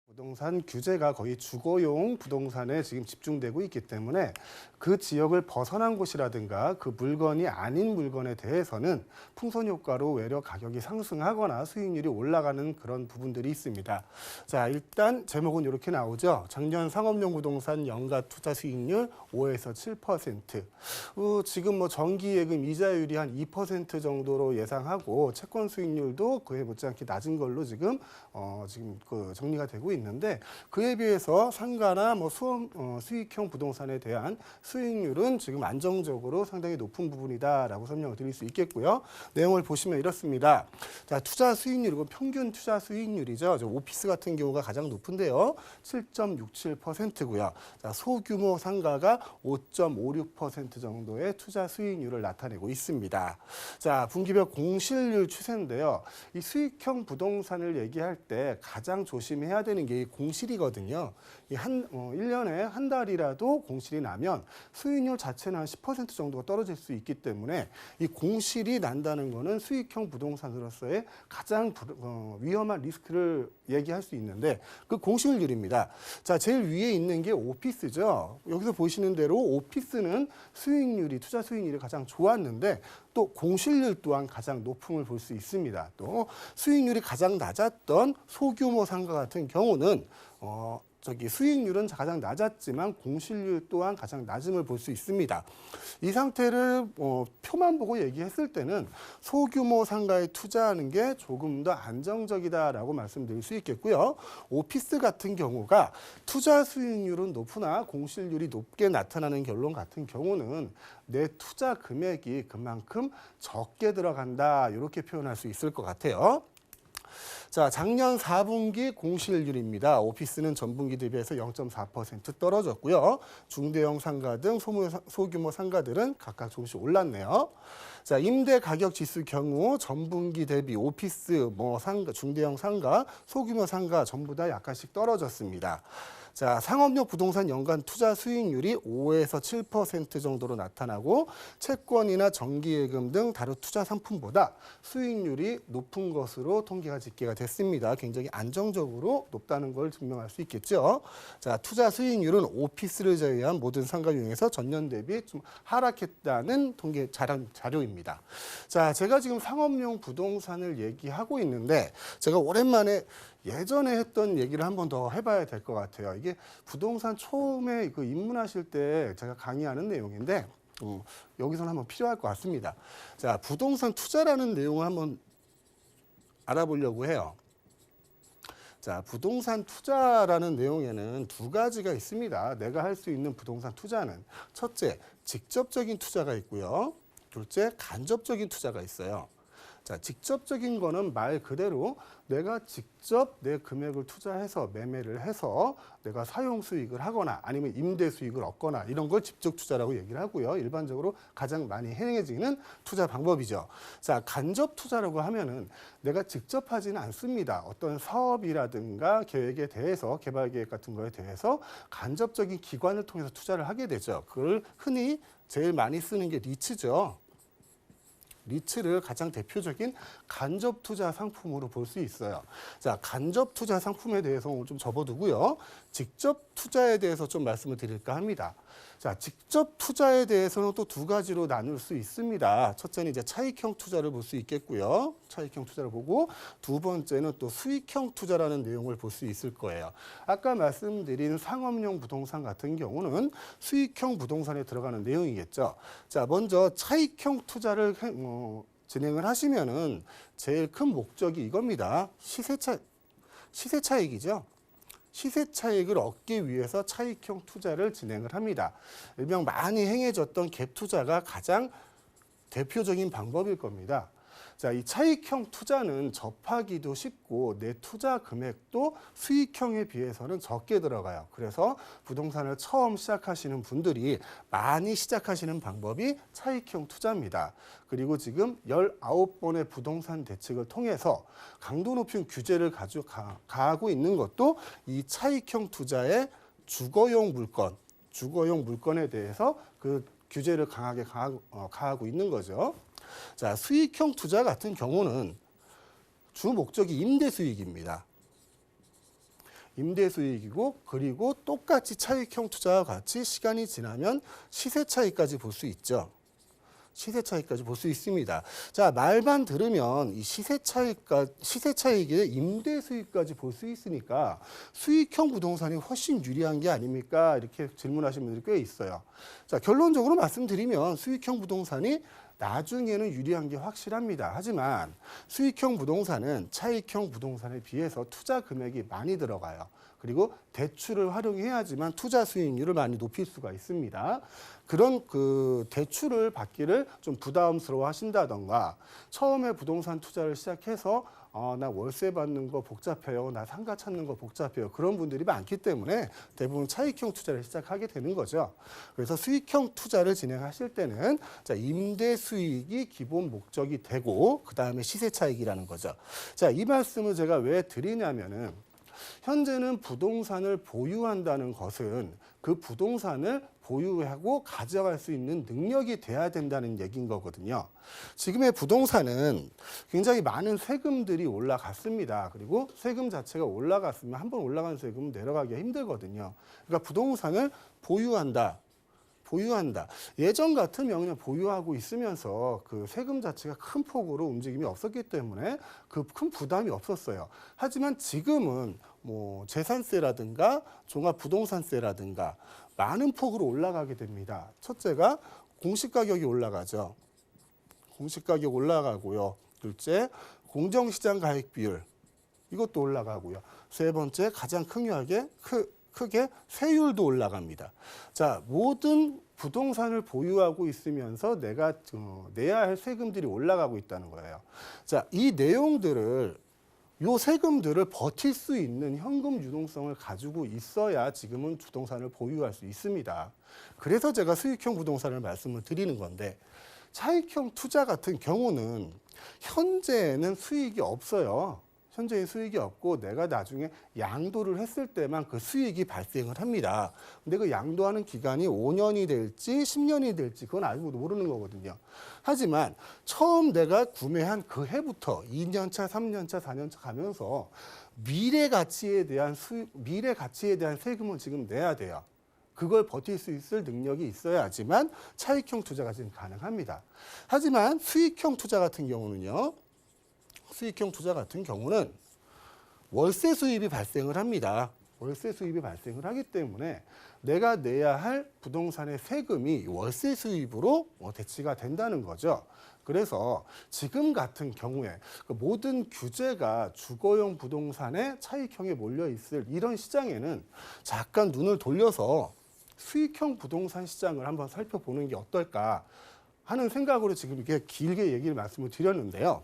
부동산 규제가 거의 주거용 부동산에 지금 집중되고 있기 때문에 그 지역을 벗어난 곳이라든가 그 물건이 아닌 물건에 대해서는 풍선 효과로 외려 가격이 상승하거나 수익률이 올라가는 그런 부분들이 있습니다. 자, 일단 제목은 이렇게 나오죠. 작년 상업용 부동산 연간 투자 수익률 5에서 7%. 지금 뭐 정기예금 이자율이 한 2% 정도로 예상하고 채권 수익률도 그에 못지않게 낮은 걸로 지금 정리가 되고 있는데 그에 비해서 상가나 뭐 수익형 부동산에 대한 수익률은 지금 안정적으로 상당히 높은 부분이다라고 설명을 드릴 수 있겠고요. 내용을 보시면 이렇습니다. 자, 투자 수익률이고 평균 투자 수익률이죠. 오피스 같은 경우가 가장 높은데요. 7.67%고요. 자, 소규모 상가가 5.56% 정도의 투자 수익률을 나타내고 있습니다. 자, 분기별 공실률 추세인데요. 이 수익형 부동산을 얘기할 때 가장 조심해야 되는 게 공실이거든요. 1년에 한 달이라도 공실이 나면 수익률 자체는 한 10% 정도가 떨어질 수 있기 때문에 이 공실이 난다는 거는 수익형 부동산으로서의 가장 위험한 리스크를 얘기할 수 있는데 그 공실률입니다. 자, 제일 위에 있는 게 오피스죠. 여기서 보시는 대로 오피스는 투자 수익률이 가장 좋았는데 또 공실률 또한 가장 높음을 볼 수 있습니다. 또 수익률이 가장 낮았던 소규모 상가 같은 경우는 수익률은 가장 낮았지만 공실률 또한 가장 낮음을 볼 수 있습니다. 이 상태를 표만 보고 얘기했을 때는 소규모 상가에 투자하는 게 조금 더 안정적이다라고 말씀드릴 수 있겠고요. 오피스 같은 경우가 투자 수익률은 높으나 공실률이 높게 나타나는 결론 같은 경우는 내 투자 금액이 그만큼 적게 들어간다 이렇게 표현할 수 있을 것 같아요. 자, 작년 4분기 공실률입니다. 오피스는 전분기 대비해서 0.4% 떨어졌고요. 중대형 상가 등 소규모 상가들은 각각 조금씩 올랐네요. 자, 임대 가격 지수 경우 전분기 대비 오피스, 중대형 상가, 소규모 상가 전부 다 약간씩 떨어졌습니다. 자, 상업용 부동산 연간 투자 수익률이 5에서 7% 정도로 나타나고 채권이나 정기예금 등 다른 투자 상품보다 수익률이 높은 것으로 통계가 집계가 됐습니다. 굉장히 안정적으로 높다는 걸 증명할 수 있겠죠. 자, 투자 수익률은 오피스를 제외한 모든 상가용에서 전년 대비 좀 하락했다는 통계 자료입니다. 자, 제가 지금 상업용 부동산을 얘기하고 있는데 제가 오랜만에 예전에 했던 얘기를 한 번 더 해봐야 될 것 같아요. 이게 부동산 처음에 입문하실 때 제가 강의하는 내용인데 여기서는 한번 필요할 것 같습니다. 자, 부동산 투자라는 내용을 한번 알아보려고 해요. 자, 부동산 투자라는 내용에는 두 가지가 있습니다. 내가 할 수 있는 부동산 투자는 첫째, 직접적인 투자가 있고요. 둘째, 간접적인 투자가 있어요. 자, 직접적인 거는 말 그대로 내가 직접 내 금액을 투자해서 매매를 해서 내가 사용 수익을 하거나 아니면 임대 수익을 얻거나 이런 걸 직접 투자라고 얘기를 하고요. 일반적으로 가장 많이 행해지는 투자 방법이죠. 자, 간접 투자라고 하면은 내가 직접 하지는 않습니다. 어떤 사업이라든가 계획에 대해서 개발 계획 같은 거에 대해서 간접적인 기관을 통해서 투자를 하게 되죠. 그걸 흔히 제일 많이 쓰는 게 리츠죠. 리츠를 가장 대표적인 간접 투자 상품으로 볼 수 있어요. 자, 간접 투자 상품에 대해서 오늘 좀 접어두고요. 직접 투자에 대해서 좀 말씀을 드릴까 합니다. 자, 직접 투자에 대해서는 또 두 가지로 나눌 수 있습니다. 첫째는 이제 차익형 투자를 볼 수 있겠고요. 차익형 투자를 보고 두 번째는 또 수익형 투자라는 내용을 볼 수 있을 거예요. 아까 말씀드린 상업용 부동산 같은 경우는 수익형 부동산에 들어가는 내용이겠죠. 자, 먼저 차익형 투자를 진행을 하시면은 제일 큰 목적이 이겁니다. 시세 차익이죠. 시세 차익을 얻기 위해서 차익형 투자를 진행을 합니다. 일명 많이 행해졌던 갭 투자가 가장 대표적인 방법일 겁니다. 자, 이 차익형 투자는 접하기도 쉽고 내 투자 금액도 수익형에 비해서는 적게 들어가요. 그래서 부동산을 처음 시작하시는 분들이 많이 시작하시는 방법이 차익형 투자입니다. 그리고 지금 19번의 부동산 대책을 통해서 강도 높은 규제를 가하고 있는 것도 이 차익형 투자의 주거용 물건에 대해서 그 규제를 강하게 가하고 있는 거죠. 자, 수익형 투자 같은 경우는 주 목적이 임대 수익입니다. 임대 수익이고 그리고 똑같이 차익형 투자와 같이 시간이 지나면 시세 차익까지 볼 수 있죠. 시세 차익까지 볼 수 있습니다. 자, 말만 들으면 이 시세 차익의 임대 수익까지 볼 수 있으니까 수익형 부동산이 훨씬 유리한 게 아닙니까? 이렇게 질문하시는 분들이 꽤 있어요. 자, 결론적으로 말씀드리면 수익형 부동산이 나중에는 유리한 게 확실합니다. 하지만 수익형 부동산은 차익형 부동산에 비해서 투자 금액이 많이 들어가요. 그리고 대출을 활용해야지만 투자 수익률을 많이 높일 수가 있습니다. 그런 그 대출을 받기를 좀 부담스러워 하신다던가 처음에 부동산 투자를 시작해서 나 월세 받는 거 복잡해요. 나 상가 찾는 거 복잡해요. 그런 분들이 많기 때문에 대부분 차익형 투자를 시작하게 되는 거죠. 그래서 수익형 투자를 진행하실 때는 자, 임대 수익이 기본 목적이 되고 그다음에 시세 차익이라는 거죠. 자, 이 말씀을 제가 왜 드리냐면은 현재는 부동산을 보유한다는 것은 그 부동산을 보유하고 가져갈 수 있는 능력이 돼야 된다는 얘기인 거거든요. 지금의 부동산은 굉장히 많은 세금들이 올라갔습니다. 그리고 세금 자체가 올라갔으면 한번 올라간 세금은 내려가기가 힘들거든요. 그러니까 부동산을 보유한다. 예전 같으면 그냥 보유하고 있으면서 그 세금 자체가 큰 폭으로 움직임이 없었기 때문에 그 큰 부담이 없었어요. 하지만 지금은 뭐 재산세라든가 종합부동산세라든가 많은 폭으로 올라가게 됩니다. 첫째가 공시가격이 올라가죠. 공시가격 올라가고요. 둘째, 공정시장 가액 비율 이것도 올라가고요. 세 번째, 가장 크게 세율도 올라갑니다. 자, 모든 부동산을 보유하고 있으면서 내가 내야 할 세금들이 올라가고 있다는 거예요. 자, 이 내용들을 요 세금들을 버틸 수 있는 현금 유동성을 가지고 있어야 지금은 부동산을 보유할 수 있습니다. 그래서 제가 수익형 부동산을 말씀을 드리는 건데 차익형 투자 같은 경우는 현재는 수익이 없어요. 현재의 수익이 없고 내가 나중에 양도를 했을 때만 그 수익이 발생을 합니다. 근데 그 양도하는 기간이 5년이 될지 10년이 될지 그건 아직도 모르는 거거든요. 하지만 처음 내가 구매한 그 해부터 2년차, 3년차, 4년차 가면서 미래 가치에 대한 세금은 지금 내야 돼요. 그걸 버틸 수 있을 능력이 있어야지만 차익형 투자가 지금 가능합니다. 하지만 수익형 투자 같은 경우는 월세 수입이 발생을 합니다. 월세 수입이 발생을 하기 때문에 내가 내야 할 부동산의 세금이 월세 수입으로 대치가 된다는 거죠. 그래서 지금 같은 경우에 모든 규제가 주거용 부동산의 차익형에 몰려 있을 이런 시장에는 잠깐 눈을 돌려서 수익형 부동산 시장을 한번 살펴보는 게 어떨까 하는 생각으로 지금 이렇게 길게 말씀을 드렸는데요.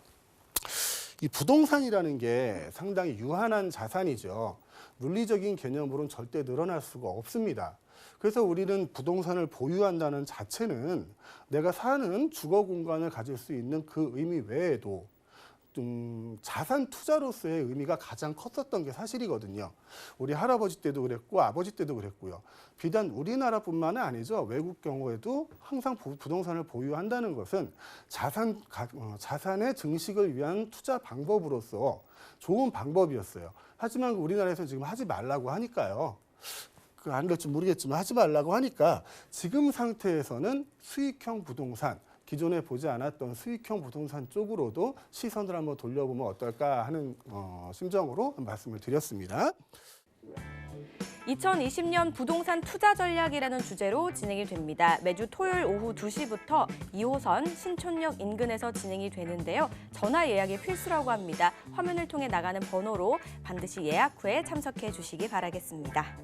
이 부동산이라는 게 상당히 유한한 자산이죠. 물리적인 개념으로는 절대 늘어날 수가 없습니다. 그래서 우리는 부동산을 보유한다는 자체는 내가 사는 주거 공간을 가질 수 있는 그 의미 외에도 자산 투자로서의 의미가 가장 컸었던 게 사실이거든요. 우리 할아버지 때도 그랬고 아버지 때도 그랬고요. 비단 우리나라뿐만은 아니죠. 외국 경우에도 항상 부동산을 보유한다는 것은 자산의 증식을 위한 투자 방법으로서 좋은 방법이었어요. 하지만 우리나라에서 지금 하지 말라고 하니까요. 안 될지 모르겠지만 하지 말라고 하니까 지금 상태에서는 수익형 부동산, 기존에 보지 않았던 수익형 부동산 쪽으로도 시선을 한번 돌려보면 어떨까 하는 심정으로 말씀을 드렸습니다. 2020년 부동산 투자 전략이라는 주제로 진행이 됩니다. 매주 토요일 오후 2시부터 2호선 신촌역 인근에서 진행이 되는데요. 전화 예약이 필수라고 합니다. 화면을 통해 나가는 번호로 반드시 예약 후에 참석해 주시기 바라겠습니다.